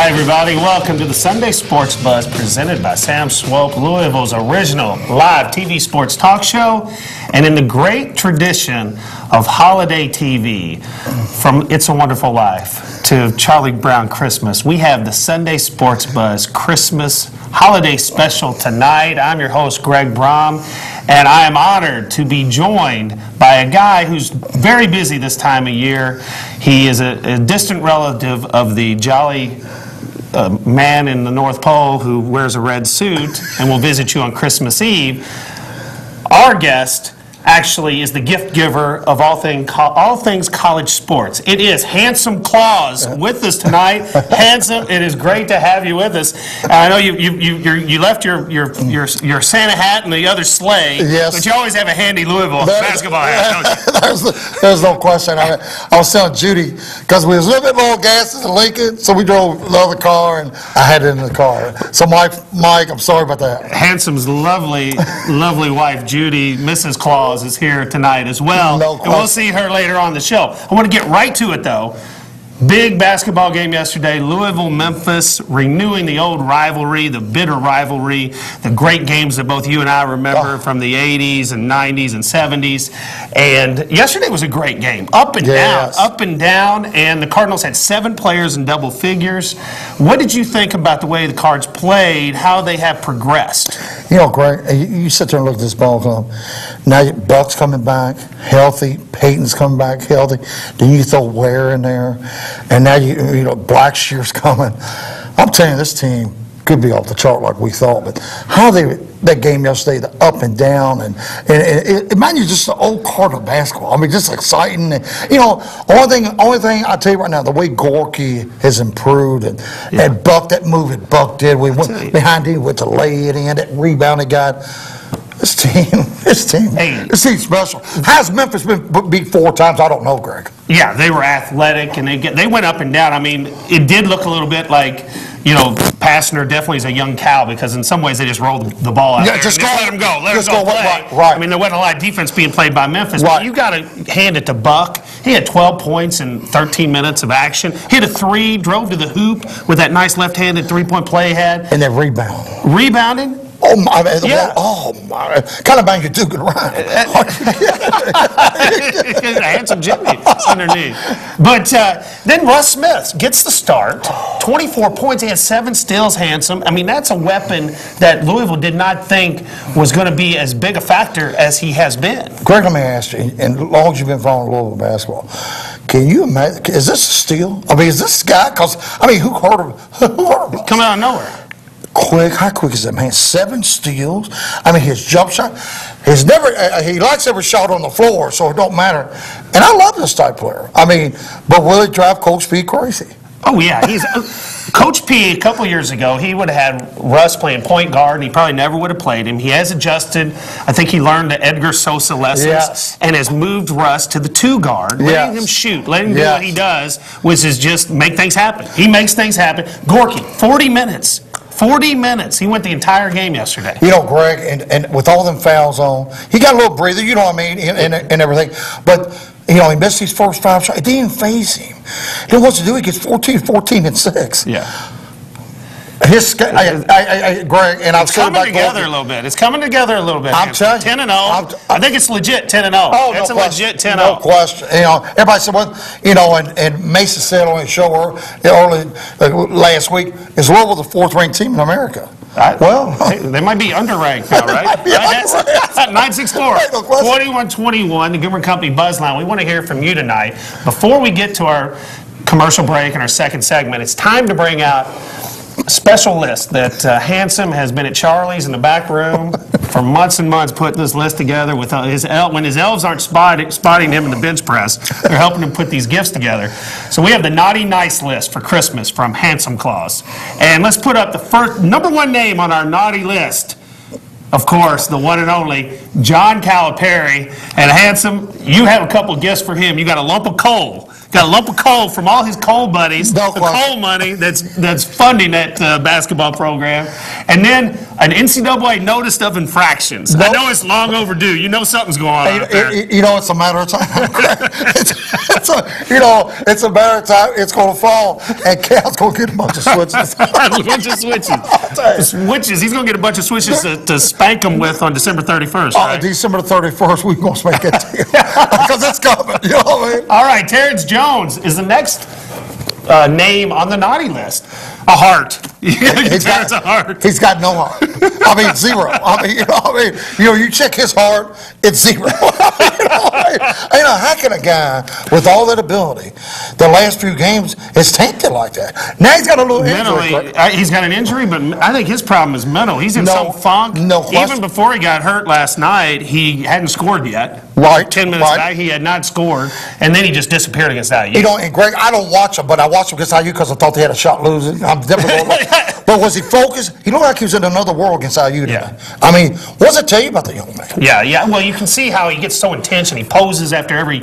Hi, everybody. Welcome to the Sunday Sports Buzz presented by Sam Swope, Louisville's original live TV sports talk show. And in the great tradition of holiday TV, from It's a Wonderful Life to Charlie Brown Christmas, we have the Sunday Sports Buzz Christmas holiday special tonight. I'm your host, Greg Brom, and I am honored to be joined by a guy who's very busy this time of year. He is a distant relative of the jolly man in the North Pole who wears a red suit and will visit you on Christmas Eve. Our guest actually is the gift giver of all things college sports. It is Handsome Claus with us tonight. Handsome, it is great to have you with us. I know you left your Santa hat in the other sleigh, yes, but you always have a handy Louisville basketball hat, don't you? There's no question. I was telling Judy, because we was a little bit low gas in Lincoln, so we drove the other car, and I had it in the car. So Mike, I'm sorry about that. Handsome's lovely wife, Judy, Mrs. Claus, is here tonight as well. No and we'll see her later on the show. I want to get right to it, though. Big basketball game yesterday, Louisville-Memphis, renewing the old rivalry, the bitter rivalry, the great games that both you and I remember from the 80s and 90s and 70s. And yesterday was a great game, up and down, and the Cardinals had 7 players in double figures. What did you think about the way the Cards played, how they have progressed? You know, Greg, you sit there and look at this ball club. Now, Buck's coming back healthy, Peyton's coming back healthy. Then you throw Ware in there. And now you know Blackshear's coming. I'm telling you, this team could be off the chart like we thought. But how that game yesterday, the up and down, and it reminded you just the old Cardinal basketball. I mean, just exciting. And, you know, only thing I tell you right now, the way Gorky has improved, and Buck, that move that Buck did, we went behind him with the lay it in, that rebounding guy. This team's special. How's Memphis been beat 4 times? I don't know, Greg. Yeah, they were athletic, and they went up and down. I mean, it did look a little bit like, you know, Pastner definitely is a young cow, because in some ways they just rolled the ball out there. Just let them go. Let them go play. Right. I mean, there wasn't a lot of defense being played by Memphis, but you got to hand it to Buck. He had 12 points in 13 minutes of action. Hit a 3, drove to the hoop with that nice left-handed 3-point play he had. And then rebounding. Oh my! Oh my! Kind of bang a Duke and Ryan. Handsome Jimmy underneath. But then Russ Smith gets the start. 24 points. He had 7 steals. Handsome. I mean, that's a weapon that Louisville did not think was going to be as big a factor as he has been. Greg, let me ask you. And as long as you've been following Louisville basketball, can you imagine? Is this a steal? I mean, is this guy? Because I mean, who heard of Russ? Coming out of nowhere. How quick is that man? 7 steals. I mean, his jump shot. He likes every shot on the floor, so it don't matter. And I love this type player. I mean, but will it drive Coach P crazy? Oh yeah, he's Coach P. A couple years ago, he would have had Russ playing point guard, and he probably never would have played him. He has adjusted. I think he learned the Edgar Sosa lessons and has moved Russ to the 2 guard, letting him shoot, letting him do what he does, which is just make things happen. He makes things happen. Gorky, 40 minutes. 40 minutes. He went the entire game yesterday. You know, Greg, and with all them fouls on, he got a little breather, you know what I mean, and everything. But, you know, he missed his first 5 shots. It didn't faze him. He wants to do it. He gets 14, and 6. Yeah. Greg, and it's coming together a little bit. It's coming together a little bit. I'm telling you. 10-0. I think it's legit 10-0. Oh, it's a legit 10-0. No question. You know, everybody said, well, you know, and Mason said on his show early last week, is Louisville the 4th-ranked team in America? Well, they might be underranked now, right? That's 964 2121, the Goober Company Buzzline. We want to hear from you tonight. Before we get to our commercial break and our second segment, it's time to bring out a special list that Handsome has been at Charlie's in the back room for months and months putting this list together. With when his elves aren't spotting him in the bench press, they're helping him put these gifts together. So we have the Naughty Nice list for Christmas from Handsome Claus. And let's put up the first #1 name on our naughty list. Of course, the one and only John Calipari. And Handsome, you have a couple gifts for him. You got a lump of coal Got a lump of coal from all his coal buddies, No the question. coal money that's funding that basketball program, and then an NCAA notice of infractions. I Nope. know it's long overdue. You know something's going on out there. You know, it's a matter of time. It's a matter of time. It's going to fall, and Cal's going to get a bunch of switches. A bunch of switches. Switches. He's going to get a bunch of switches to spank them with on December 31st, right? December the 31st, we're going to make that deal. Because it's coming. You know what I mean? All right, Terrence Jones is the next name on the naughty list. A heart. Terrence a heart. He's got no heart. I mean, zero. You check his heart, it's zero. How can a guy with all that ability, the last few games, is tainted like that? Now he's got a little injury. Mentally, he's got an injury, but I think his problem is mental. He's in No, some funk. no question. Even before he got hurt last night, he hadn't scored yet. Right, 10 minutes right. back, he had not scored, and then he just disappeared against IU. And Greg, I don't watch him, but I watched him against IU because I thought they had a shot losing. I'm definitely going to look. But was he focused? He looked like he was in another world against IU today. Yeah. I mean, what does it tell you about the young man? Yeah. Well, you can see how he gets so intense and he poses after every,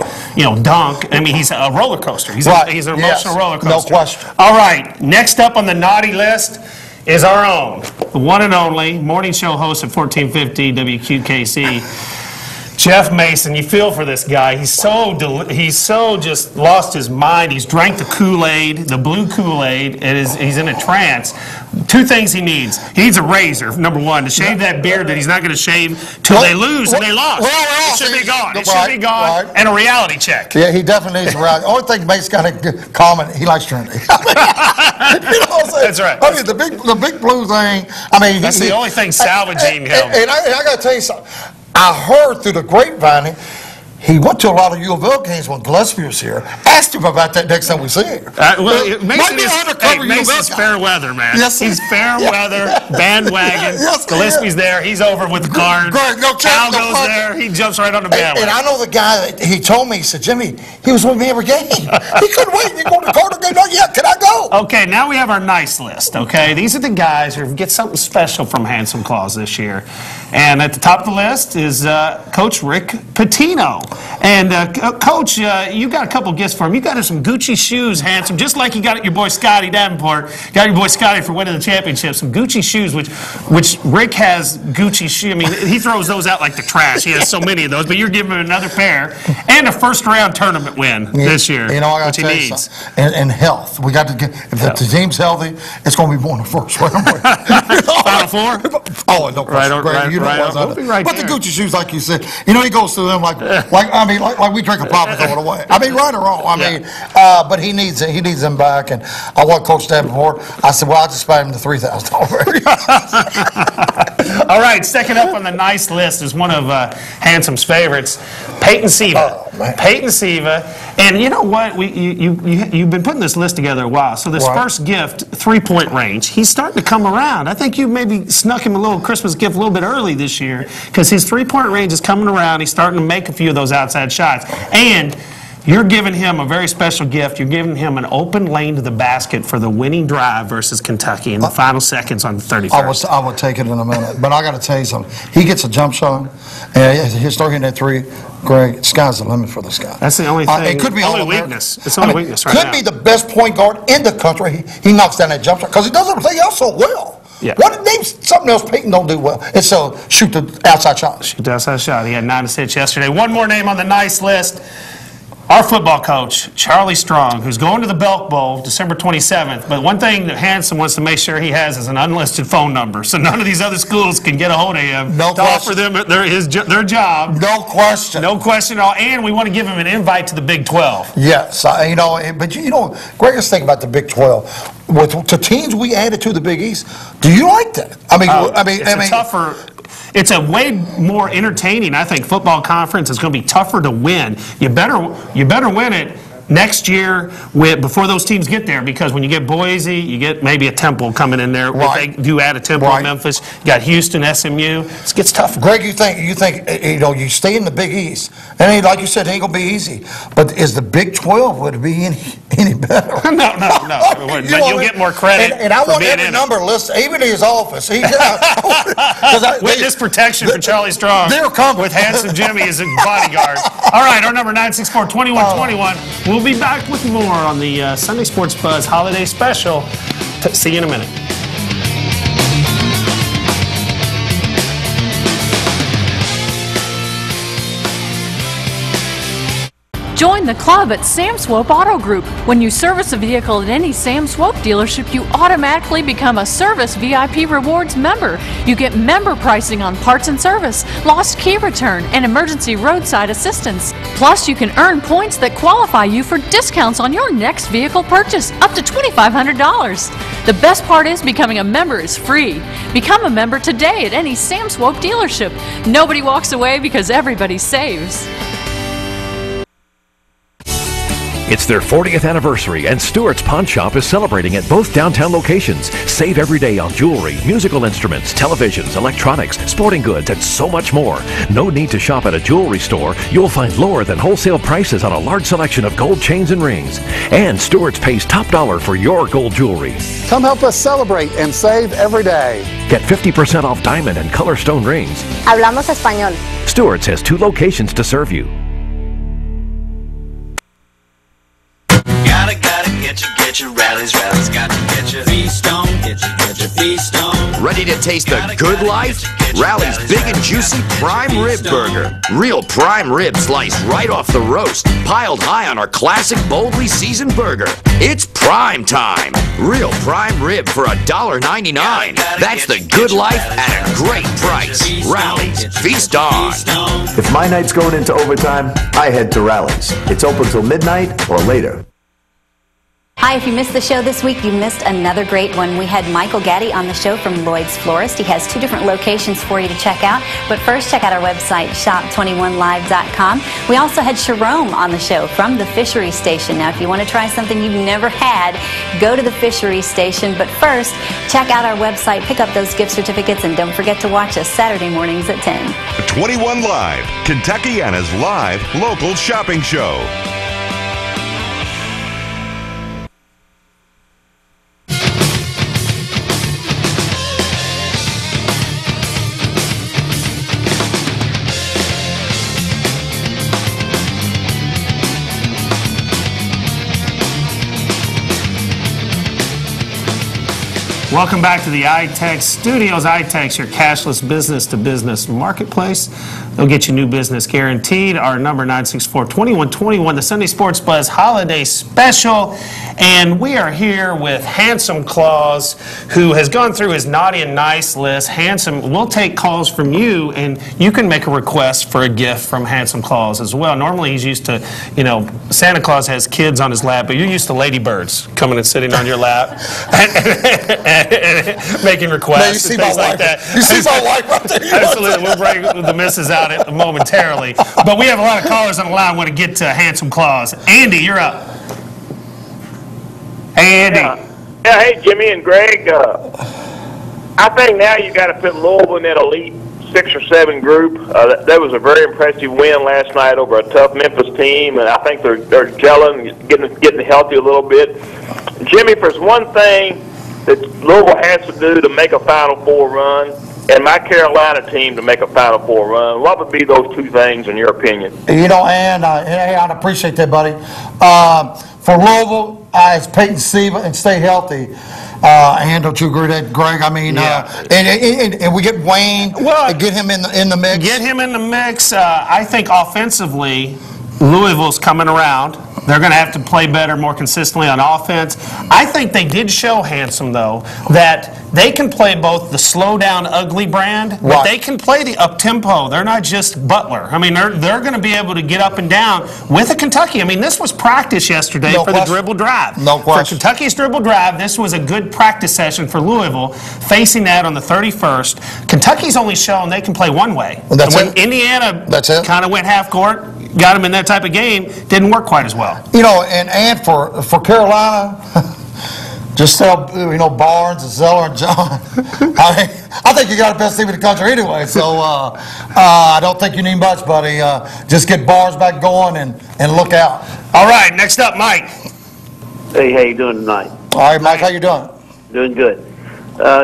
dunk. I mean, he's a roller coaster. He's Right. he's an Yes. emotional roller No coaster. question. All right. Next up on the naughty list is our own, the one and only morning show host at 1450 WQKC. Jeff Mason, you feel for this guy. He's so just lost his mind. He's drank the Kool-Aid, the blue Kool-Aid, and he's in a trance. Two things he needs. He needs a razor, number one, to shave that beard that he's not going to shave till they lose and they lost. It should be gone. It should be gone. Right. And a reality check. Yeah, he definitely needs a rally. The only thing Mason's got a comment, he likes Trinity. You know what I'm saying? That's right. I mean, the big blue thing, That's the only thing salvaging him. And I got to tell you something. I heard through the grapevine, he went to a lot of U of L games when Gillespie was here. Asked him about that next time we see him. Mason's fair weather, man. Yes, he's fair weather, bandwagon. Yes, Gillespie's there. He's over with the guard. Greg, no Cal chance, no goes fun. there. He jumps right on the bandwagon. And I know the guy, he told me, he said, Jimmy, he was with me every game. He couldn't wait. You go to the Carter game? No, yeah, can I go? Okay, now we have our nice list, okay? These are the guys who get something special from Handsome Claus this year. And at the top of the list is Coach Rick Pitino. And Coach, you got a couple gifts for him. You got him some Gucci shoes, Handsome, just like you got your boy Scotty Davenport. Got your boy Scotty for winning the championship. Some Gucci shoes, which Rick has Gucci shoes. I mean, he throws those out like the trash. He has so many of those, but you're giving him another pair. And a first-round tournament win this year, I got which to he tell you needs. something. And health. We got to get, if the team's healthy, it's going to be more than the first round. Final four? Oh, no question. Greg, you know what I'm saying. But the Gucci shoes, like you said, he goes through them like we drink a pop and throw it away. I mean, right or wrong. I mean, but he needs them back. And I want Coach Davenport. I said, well, I'll just pay him the $3,000. All right, second up on the nice list is one of Handsome's favorites, Peyton Siva. Oh, man. Peyton Siva. And you know what? You've been putting this list together a while. So this Right. first gift, three-point range, he's starting to come around. I think you maybe snuck him a little Christmas gift a little bit early this year because his three-point range is coming around. He's starting to make a few of those outside shots. And you're giving him a very special gift. You're giving him an open lane to the basket for the winning drive versus Kentucky in the final seconds on the 31st. I would take it in a minute. But I got to tell you something. He gets a jump shot, and he'll start hitting that three. Greg, sky's the limit for this guy. That's the only thing. It could be only All-American. weakness. It's the only weakness right now. Could be the best point guard in the country. He knocks down that jump shot because he does everything else so well. Yeah. Name something else Peyton don't do well. It's shoot the outside shot. Shoot the outside shot. He had 9 assists yesterday. One more name on the nice list. Our football coach, Charlie Strong, who's going to the Belk Bowl December 27th. But one thing that Hanson wants to make sure he has is an unlisted phone number, so none of these other schools can get a hold of him No to offer them their job. No question. No question at all. And we want to give him an invite to the Big 12. Yes, but greatest thing about the Big 12, to teams we added to the Big East, do you like that? It's a way more entertaining, I think, football conference. It's going to be tougher to win. You better win it next year before those teams get there, because when you get Boise, you get maybe a Temple coming in there. Right. If they do add a Temple in Memphis, you got Houston, SMU. It gets tougher. Greg, you think you stay in the Big East, and like you said, it ain't gonna be easy. But is the Big 12 would it be any better? No. But you'll get more credit. And I for want being every in number listed, even in his office. Witness protection for Charlie Strong. They're coming. With Handsome Jimmy as a bodyguard. All right, our number 964-2121. We'll be back with more on the Sunday Sports Buzz Holiday Special. See you in a minute. Join the club at Sam Swope Auto Group. When you service a vehicle at any Sam Swope dealership, you automatically become a Service VIP Rewards member. You get member pricing on parts and service, lost key return, and emergency roadside assistance. Plus, you can earn points that qualify you for discounts on your next vehicle purchase, up to $2,500. The best part is becoming a member is free. Become a member today at any Sam Swope dealership. Nobody walks away because everybody saves. It's their 40th anniversary, and Stewart's Pawn Shop is celebrating at both downtown locations. Save every day on jewelry, musical instruments, televisions, electronics, sporting goods, and so much more. No need to shop at a jewelry store. You'll find lower than wholesale prices on a large selection of gold chains and rings. And Stewart's pays top dollar for your gold jewelry. Come help us celebrate and save every day. Get 50% off diamond and color stone rings. Hablamos español. Stewart's has 2 locations to serve you. Get your rallies, got to get your feast on, get your feast on. Ready to taste the good life? Rally's big and juicy prime rib burger. Real prime rib sliced right off the roast, piled high on our classic boldly seasoned burger. It's prime time. Real prime rib for $1.99. That's the good life at a great price. Rally's, feast on. If my night's going into overtime, I head to Rally's. It's open till midnight or later. Hi, if you missed the show this week, you missed another great one. We had Michael Gaddy on the show from Lloyd's Florist. He has 2 different locations for you to check out. But first, check out our website, shop21live.com. We also had Sharon on the show from the Fishery Station. Now, if you want to try something you've never had, go to the Fishery Station. But first, check out our website, pick up those gift certificates, and don't forget to watch us Saturday mornings at 10. 21 Live, Kentuckiana's live local shopping show. Welcome back to the iTex Studios. iTex, your cashless business-to-business marketplace. They'll get you new business guaranteed. Our number 964-2121, the Sunday Sports Buzz Holiday Special. And we are here with Handsome Claus, who has gone through his naughty and nice list. Handsome, we'll take calls from you, and you can make a request for a gift from Handsome Claus as well. Normally he's used to, Santa Claus has kids on his lap, but you're used to ladybirds coming and sitting on your lap. Making requests and things like that. You see my wife right there. Absolutely. We'll bring the missus out momentarily. But we have a lot of callers on the line. I want to get to Handsome Claus. Andy, you're up. Hey, Andy. Yeah, hey, Jimmy and Greg. I think now you got to put Louisville in that elite 6 or 7 group. That was a very impressive win last night over a tough Memphis team, and I think they're gelling, getting healthy a little bit. Jimmy, if there's one thing that Louisville has to do to make a Final Four run, and my Carolina team to make a Final Four run, what would be those 2 things in your opinion? And I appreciate that, buddy. For Louisville, it's Peyton Siva and stay healthy. And don't you agree with that, Greg? I mean, and we get Wayne, get him in the mix. Get him in the mix. I think offensively, Louisville's coming around. They're going to have to play better, more consistently on offense. I think they did show, Handsome, though, that they can play both the slow-down, ugly brand, but they can play the up-tempo. They're not just Butler. I mean, they're going to be able to get up and down with a Kentucky. I mean, this was practice yesterday for the dribble drive. No question. For Kentucky's dribble drive, this was a good practice session for Louisville, facing that on the 31st. Kentucky's only shown they can play one way. Well, that's and when Indiana kind of went half court, got them in that type of game, didn't work quite as well. And for Carolina, just tell Barnes and Zeller and John. I think you got the best team in the country anyway. So I don't think you need much, buddy. Just get Barnes back going and look out. All right, next up, Mike. Hey, how you doing tonight? All right, Mike, how you doing? Doing good.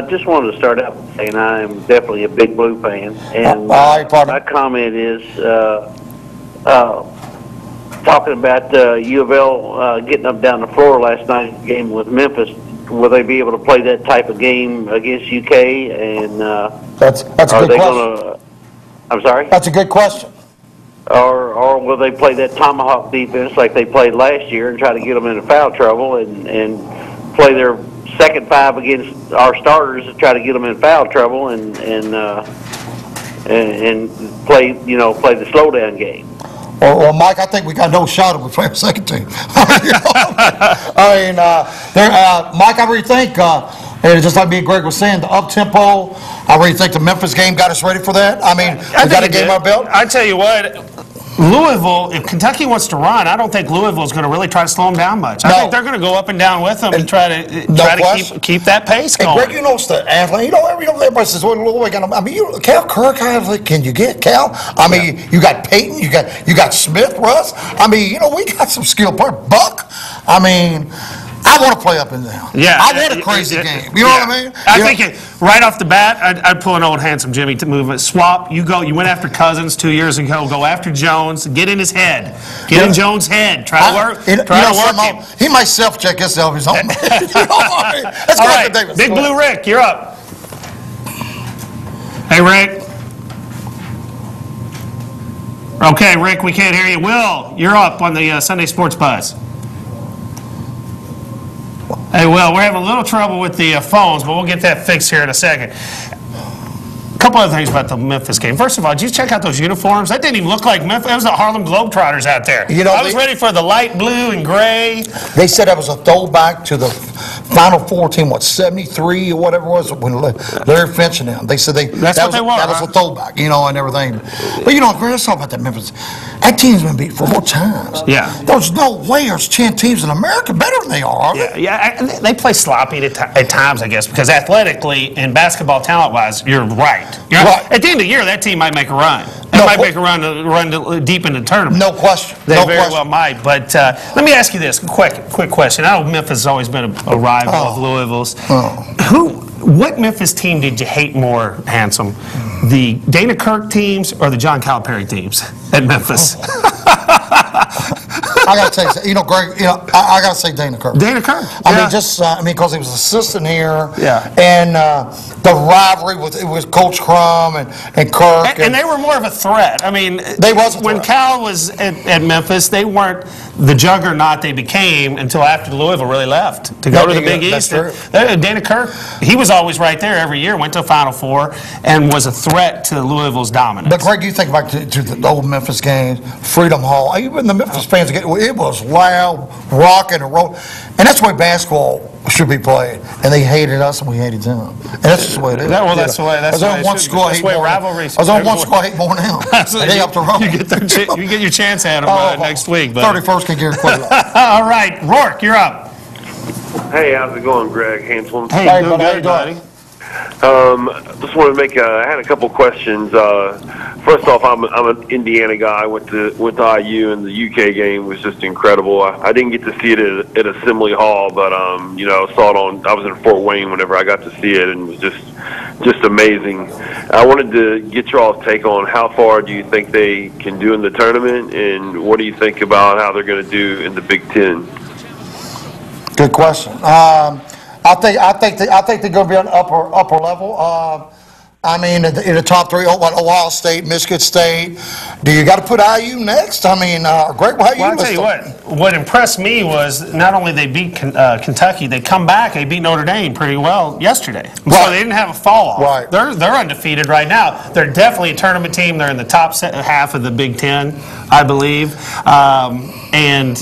Just wanted to start out by saying I am definitely a big Blue fan, and my comment is. talking about U of L getting up down the floor last night's game with Memphis. Will they be able to play that type of game against UK? And That's a good question. I'm sorry? That's a good question. Or will they play that tomahawk defense like they played last year and try to get them into foul trouble and play their second five against our starters and try to get them in foul trouble and play the slowdown game? Well, Mike, I think we got no shot if we play our second team. Mike, I really think, and just like me and Greg was saying, the up-tempo, I really think the Memphis game got us ready for that. I mean, we got a game on our belt. I tell you what, Louisville, if Kentucky wants to run, I don't think Louisville is going to really try to slow them down much. I think they're going to go up and down with them and try to keep that pace going. And Greg, you know, it's the athlete. Everybody says, well, I mean, Cal Kirk, can you get Cal? I mean, you got Peyton, you got Smith, Russ. I mean, we got some skilled players. Buck. I mean, I want to play up and down. Yeah, I want a crazy game. You know what I mean? I think right off the bat, I'd pull an old handsome Jimmy to movement. Swap. You went after Cousins 2 years ago. Go after Jones. Get in his head. Get in Jones' head. Try to work him. He might self-check himself. His own. Let's go All right, Davis. Big Blue Rick, you're up. Hey, Rick. Okay, Rick, we can't hear you. Will, you're up on the Sunday Sports Buzz. Hey, Will, we're having a little trouble with the phones, but we'll get that fixed here in a second. A couple other things about the Memphis game. First of all, did you check out those uniforms? That didn't even look like Memphis. It was the Harlem Globetrotters out there. I was ready for the light blue and gray. They said that was a throwback to the Final Four team, 73 or whatever it was, when Larry Finch and them. They said that was a throwback, and everything. But, let's talk about that Memphis. That team's been beat 4 times. Yeah. There's no way there's 10 teams in America better than they are they? Yeah, they play sloppy at times, I guess, because athletically and basketball talent-wise, you're right. At the end of the year, that team might make a run. They might make a run deep into the tournament. No question. They very well might. But let me ask you this quick question. I know Memphis has always been a rival of Louisville's. What Memphis team did you hate more, Handsome? The Dana Kirk teams or the John Calipari teams at Memphis? I got to tell you, Greg, I got to say Dana Kirk. Dana Kirk. I mean, because he was assistant here. Yeah. And the rivalry with Coach Crum and Kirk. And they were more of a threat. I mean, when Cal was at Memphis, they weren't the juggernaut they became until after Louisville really left to go to the Big East. Dana Kirk, he was always right there every year, went to Final Four, and was a threat to Louisville's dominance. But, Greg, you think back to the old Memphis games, Freedom Hall, even the Memphis fans, it was loud, rocking and roll. And that's the way basketball should be played. And they hated us and we hated them. And that's just the way it is. That's the way it is. That's the way rivalries. I was on one score, I hate more than them. They up the road. You get your chance at them next week. 31st can guarantee it. All right, Rourke, you're up. Hey, how's it going, Greg Hanselman? Hey, good, buddy. Just wanted to make. I had a couple questions. First off, I'm an Indiana guy. Went to IU, and the UK game was just incredible. I didn't get to see it at Assembly Hall, but saw it on. I was in Fort Wayne whenever I got to see it, and it was just amazing. I wanted to get your all's take on how far do you think they can do in the tournament, and what do you think about how they're going to do in the Big Ten? Good question. I think they're going to be on upper level. I mean, in the top three, Ohio State, Michigan State. Do you got to put IU next? I mean, Greg, I'll tell you what impressed me was not only they beat Kentucky, they come back, they beat Notre Dame pretty well yesterday. Right. So they didn't have a fall off. Right. They're undefeated right now. They're definitely a tournament team. They're in the top half of the Big Ten, I believe. And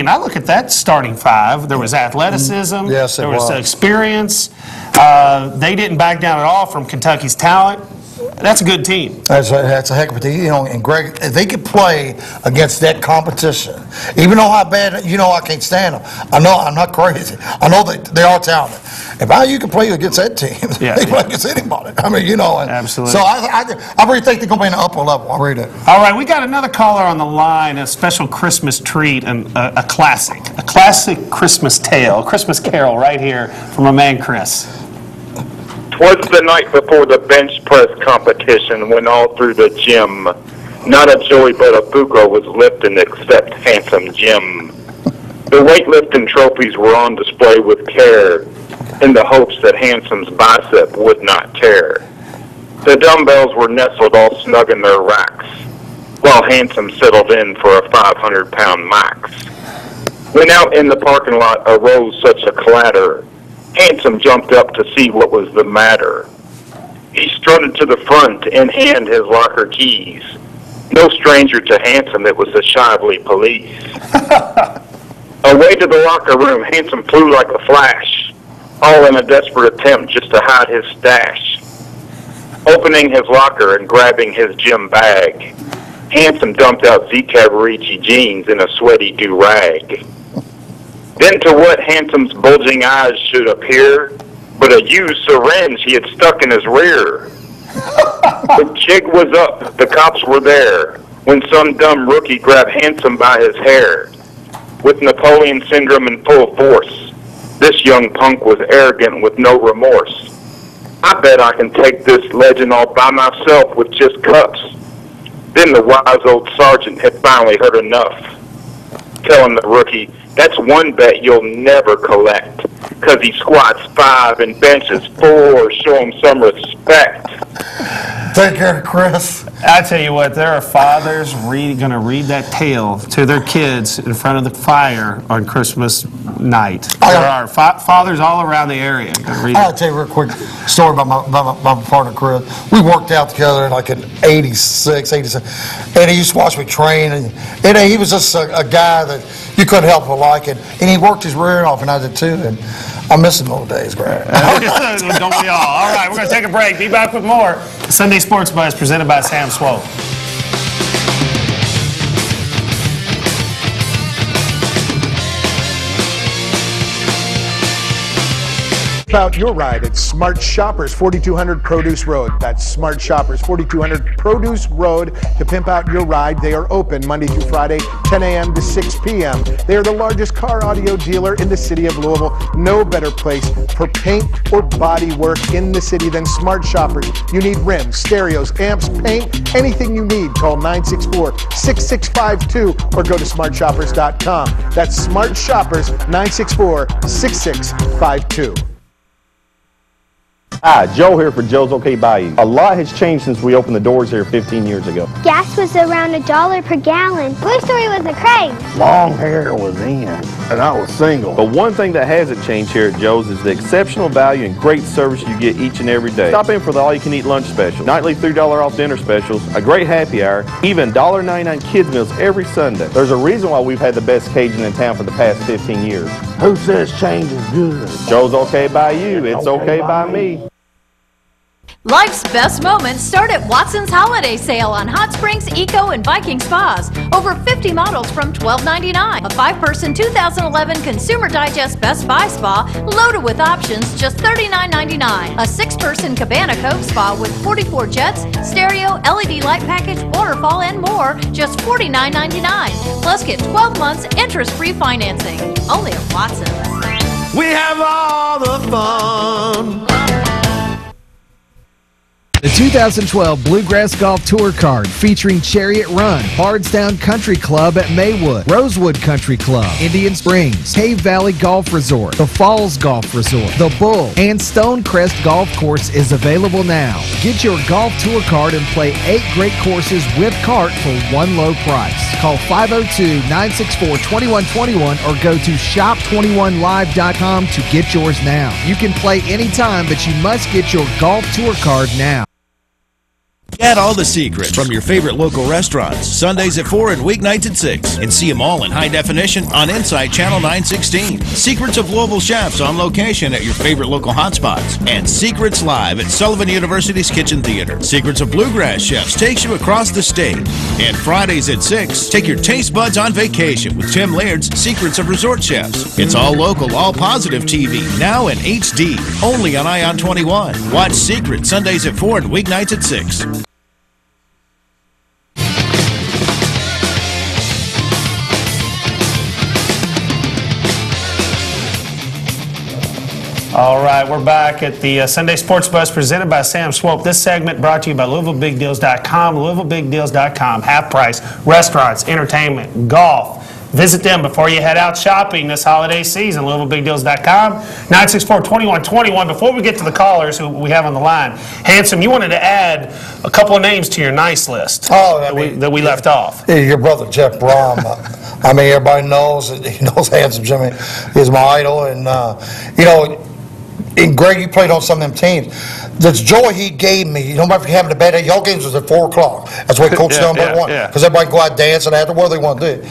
I look at that starting five. There was athleticism. Yes, there was experience. They didn't back down at all from Kentucky's talent. That's a good team. That's a heck of a team. And Greg, if they could play against that competition, even though how bad, I can't stand them. I know I'm not crazy. I know that they are talented. If IU can play against that team, they play against anybody. I mean, Absolutely. So I really think they're going to be in the upper level. I really do. All right, we got another caller on the line, a special Christmas treat, and a classic Christmas tale, a Christmas carol right here from my man Chris. Twas the night before the bench press competition went all through the gym. Not a Joey Buttafuoco was lifting except Handsome Jim. The weightlifting trophies were on display with care in the hopes that Handsome's bicep would not tear. The dumbbells were nestled all snug in their racks, while Handsome settled in for a 500-pound max. When out in the parking lot arose such a clatter, Handsome jumped up to see what was the matter. He strutted to the front and handed his locker keys. No stranger to Handsome, it was the Shively police. Away to the locker room, Handsome flew like a flash, all in a desperate attempt just to hide his stash. Opening his locker and grabbing his gym bag, Handsome dumped out Z Cavaricci jeans in a sweaty do-rag. Then to what Handsome's bulging eyes should appear, but a used syringe he had stuck in his rear. The jig was up, the cops were there, when some dumb rookie grabbed Handsome by his hair. With Napoleon syndrome in full force, this young punk was arrogant with no remorse. I bet I can take this legend all by myself with just cups. Then the wise old sergeant had finally heard enough, telling the rookie, that's one bet you'll never collect, 'cause he squats 5 and benches 4. Show him some respect. Take care, Chris. I tell you what, there are fathers going to read that tale to their kids in front of the fire on Christmas night. There are fathers all around the area. I'll tell you a real quick story about my partner, Chris. We worked out together like in 86, 87, and he used to watch me train, and he was just a guy that you couldn't help but like it, and he worked his rear off, and I did too, and I miss him old days, Greg. Don't we all? All right, we're going to take a break. Be back with more Sunday Sports Buzz presented by Sam Swope. Out your ride at Smart Shoppers, 4200 Produce Road. That's Smart Shoppers, 4200 Produce Road to pimp out your ride. They are open Monday through Friday, 10 a.m. to 6 p.m. They are the largest car audio dealer in the city of Louisville. No better place for paint or body work in the city than Smart Shoppers. You need rims, stereos, amps, paint, anything you need. Call 964-6652 or go to smartshoppers.com. That's Smart Shoppers, 964-6652. Hi, Joe here for Joe's OK Bayou. A lot has changed since we opened the doors here 15 years ago. Gas was around $1 per gallon. Blue Story was a craze. Long hair was in, and I was single. But one thing that hasn't changed here at Joe's is the exceptional value and great service you get each and every day. Stop in for the all-you-can-eat lunch special, nightly $3 off dinner specials, a great happy hour, even $1.99 kids meals every Sunday. There's a reason why we've had the best Cajun in town for the past 15 years. Who says change is good? Joe's OK Bayou. It's okay by me. Life's best moments start at Watson's Holiday Sale on Hot Springs, Eco, and Viking Spas. Over 50 models from $12.99. A 5-person 2011 Consumer Digest Best Buy Spa loaded with options, just $39.99. A 6-person Cabana Cove Spa with 44 jets, stereo, LED light package, waterfall, and more, just $49.99. Plus get 12 months interest-free financing. Only at Watson's. We have all the fun. The 2012 Bluegrass Golf Tour Card featuring Chariot Run, Bardstown Country Club at Maywood, Rosewood Country Club, Indian Springs, Cave Valley Golf Resort, the Falls Golf Resort, the Bull, and Stonecrest Golf Course is available now. Get your golf tour card and play 8 great courses with cart for one low price. Call 502-964-2121 or go to shop21live.com to get yours now. You can play anytime, but you must get your golf tour card now. Get all the secrets from your favorite local restaurants, Sundays at 4 and weeknights at 6. And see them all in high definition on Insight Channel 916. Secrets of Louisville chefs on location at your favorite local hotspots. And Secrets Live at Sullivan University's Kitchen Theater. Secrets of Bluegrass chefs takes you across the state. And Fridays at 6, take your taste buds on vacation with Tim Laird's Secrets of Resort Chefs. It's all local, all positive TV, now in HD, only on Ion 21. Watch Secrets Sundays at 4 and weeknights at 6. All right, we're back at the Sunday Sports Buzz presented by Sam Swope. This segment brought to you by LouisvilleBigDeals.com. LouisvilleBigDeals.com, half price, restaurants, entertainment, golf. Visit them before you head out shopping this holiday season. LouisvilleBigDeals.com, 964-2121. Before we get to the callers who we have on the line, Handsome, you wanted to add a couple of names to your nice list that we left off. Yeah, your brother Jeff Brom. I mean, everybody knows Handsome Jimmy is my idol, and and Greg, you played on some of them teams. The joy he gave me, no matter if you're having a bad day, y'all games was at 4 o'clock. That's why Coach Snellberg won, because everybody go out dancing after whatever they want to do.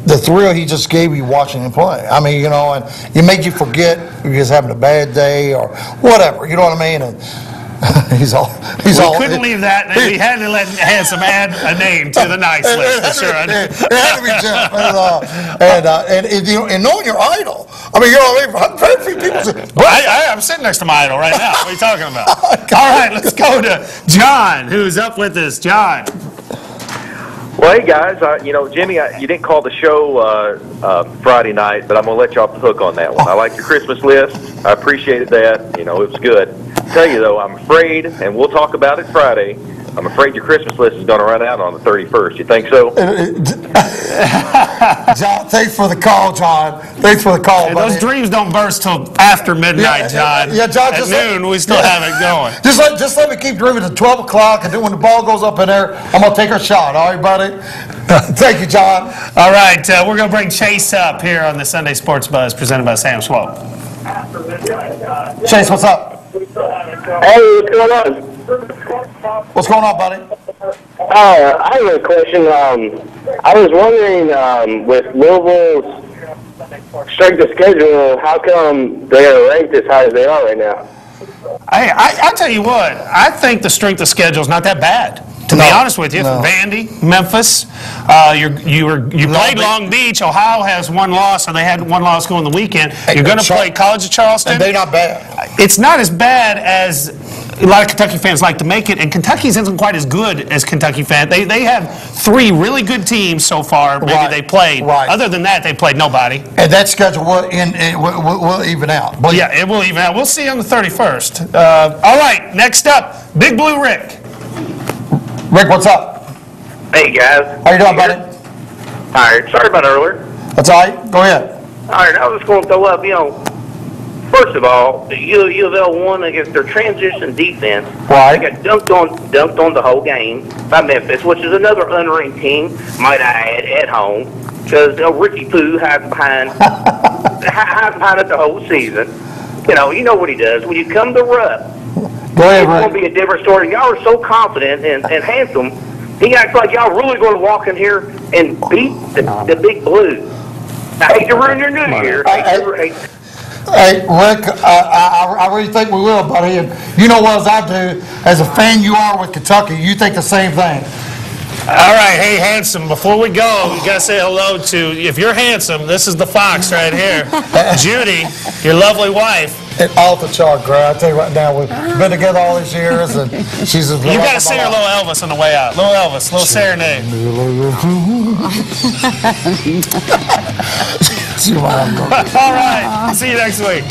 The thrill he just gave you watching him play. I mean, and it made you forget if you're just having a bad day or whatever. You know what I mean? And we couldn't leave that. We had to let Handsome add a name to the nice list. For sure. It had to be Jeff. And knowing your idol. I mean, very few people say, I'm sitting next to my idol right now. What are you talking about? All right, let's go to John, who's up with us. John. Well, hey, guys, Jimmy, you didn't call the show Friday night, but I'm going to let you off the hook on that one. I like your Christmas list. I appreciated that. It was good. I tell you, though, I'm afraid, and we'll talk about it Friday, I'm afraid your Christmas list is going to run out on the 31st. You think so? John, thanks for the call, John. Thanks for the call, buddy. Those dreams don't burst till after midnight, John. Yeah, John. At noon, we still have it going. Just let me keep dreaming to 12 o'clock, and then when the ball goes up in there, I'm going to take a shot. All right, buddy? Thank you, John. All right, we're going to bring Chase up here on the Sunday Sports Buzz presented by Sam Swope. Chase, what's up? Hey, what's going on? What's going on, buddy? I have a question. I was wondering, with Louisville's strength of schedule, how come they are ranked as high as they are right now? I'll tell you what, I think the strength of schedule is not that bad. To be honest with you, Vandy, Memphis, you played Long Beach. Ohio has one loss, so they had one loss going the weekend. You're going to play College of Charleston. And they're not bad. It's not as bad as a lot of Kentucky fans like to make it, and Kentucky isn't quite as good as Kentucky fans. They have 3 really good teams so far. Maybe they played. Right. Other than that, they played nobody. And that schedule will even out. But yeah, it will even out. We'll see on the 31st. All right, next up, Big Blue Rick. Rick, what's up? Hey, guys. How you doing, buddy? All right. Sorry about earlier. That's all right. Go ahead. All right. I was going to throw up, first of all, U of L won against their transition defense. Right. They got dunked on the whole game by Memphis, which is another unranked team, might I add, at home, because Ricky Poo hides behind it the whole season. You know what he does. When you come to Rupp, it's going to be a different story. Y'all are so confident and handsome. He acts like y'all really going to walk in here and beat the Big Blue. I hate to ruin your New Year. Hey, Rick, I really think we will, buddy. And you know what, as I do, as a fan you are with Kentucky, you think the same thing. All right, hey, Handsome, before we go, you got to say hello to, if you're handsome, this is the fox right here. Judy, your lovely wife. And off the chart, Greg. I tell you right now, we've been together all these years, and she's just. You got to sing her little Elvis on the way out. Little Elvis, little serenade. See what I'm going. All right, see you next week.